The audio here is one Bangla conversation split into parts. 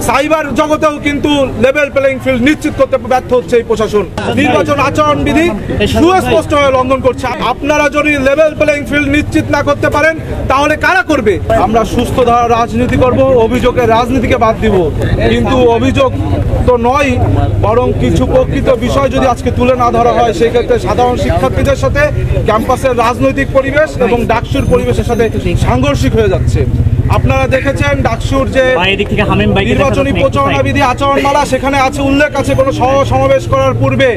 সাইবার জগতেও কিন্তু লেভেল প্লেইং ফিল্ড নিশ্চিত করতে ব্যর্থ হচ্ছে এই প্রশাসন। নির্বাচন আচরণ বিধি সুস্পষ্টভাবে লঙ্ঘন করছে। আপনারা যদি লেভেল প্লেইং ফিল্ড নিশ্চিত না করতে পারেন তাহলে কারা করবে? আমরা সুস্থ ধারা রাজনীতি করব, অভিযোগের রাজনীতিকে বাদ দিব। কিন্তু অভিযোগ তো নয়, বরং কিছু প্রকৃত বিষয় যদি আজকে তুলে না ধরা হয় সেই ক্ষেত্রে সাধারণ শিক্ষার্থীদের সাথে ক্যাম্পাসের রাজনৈতিক পরিবেশ এবং ডাকসুর পরিবেশের সাথে সাংঘর্ষিক হয়ে যাচ্ছে। আপনারা দেখেছেন ডাকসুর যে নির্বাচনী প্রচারণা বিধি আচরণমালা, সেখানে আছে উল্লেখ আছে কোনো সমাবেশ করার পূর্বে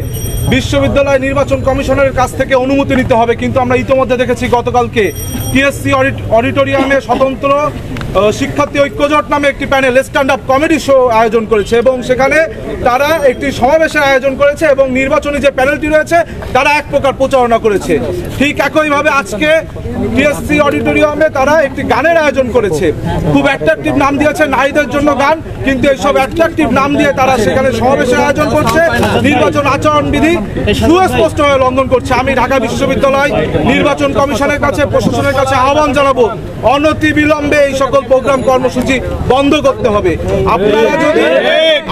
বিশ্ববিদ্যালয় নির্বাচন কমিশনের কাছ থেকে অনুমতি নিতে হবে। কিন্তু আমরা ইতিমধ্যে দেখেছি গতকালকে টিএসসি অডিটোরিয়ামে স্বতন্ত্র শিক্ষার্থী ঐক্যজোট নামে একটি panel stand up comedy show আয়োজন করেছে এবং সেখানে তারা একটি সমাবেশের আয়োজন করেছে এবং নির্বাচনী যে প্যানেলটি রয়েছে তারা এক প্রকার প্রচারণা করেছে। ঠিক একইভাবে আজকে টিএসসি অডিটোরিয়ামে তারা একটি গানের আয়োজন করেছে, খুব অ্যাট্রাকটিভ নাম দিয়েছে নারীদের জন্য গান, কিন্তু এইসব অ্যাট্রাকটিভ নাম দিয়ে তারা সেখানে সমাবেশের আয়োজন করছে, নির্বাচন আচরণ বিধি সুস্পষ্টভাবে লঙ্ঘন করছে। আমি ঢাকা বিশ্ববিদ্যালয় নির্বাচন কমিশনের কাছে, প্রশাসনের কাছে আহ্বান জানাবো অনতি বিলম্বে এই সকল প্রোগ্রাম কর্মসূচি বন্ধ করতে হবে।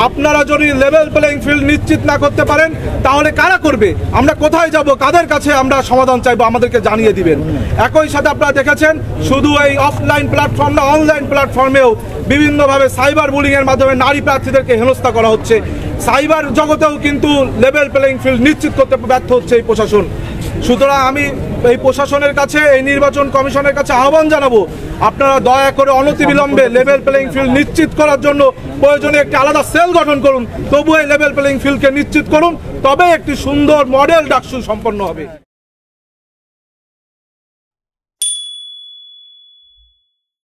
আপনারা যদি লেভেল প্লেইং ফিল্ড নিশ্চিত না করতে পারেন তাহলে কারা করবে? আমরা কোথায় যাব, কাদের কাছে আমরা সমাধান চাইবো, আমাদেরকে জানিয়ে দিবেন। একই সাথে আপনারা দেখেছেন শুধু এই অফলাইন প্ল্যাটফর্ম না, অনলাইন প্ল্যাটফর্মেও বিভিন্নভাবে সাইবার বুলিং এর মাধ্যমে নারী প্রার্থীদেরকে হেনস্থা করা হচ্ছে। সাইবার জগতেও কিন্তু লেভেল প্লেইং ফিল্ড নিশ্চিত করতে ব্যর্থ হচ্ছে এই প্রশাসন। সুতরাং আমি এই প্রশাসনের কাছে, এই নির্বাচন কমিশনের কাছে আহ্বান জানাবো, আপনারা দয়া করে অনতিবিলম্বে লেভেল প্লেইং ফিল্ড নিশ্চিত করার জন্য প্রয়োজনে একটি আলাদা সেল গঠন করুন, তবু এই লেভেল প্লেইং ফিল্ডকে নিশ্চিত করুন, তবে একটি সুন্দর মডেল ডাকসু সম্পন্ন হবে।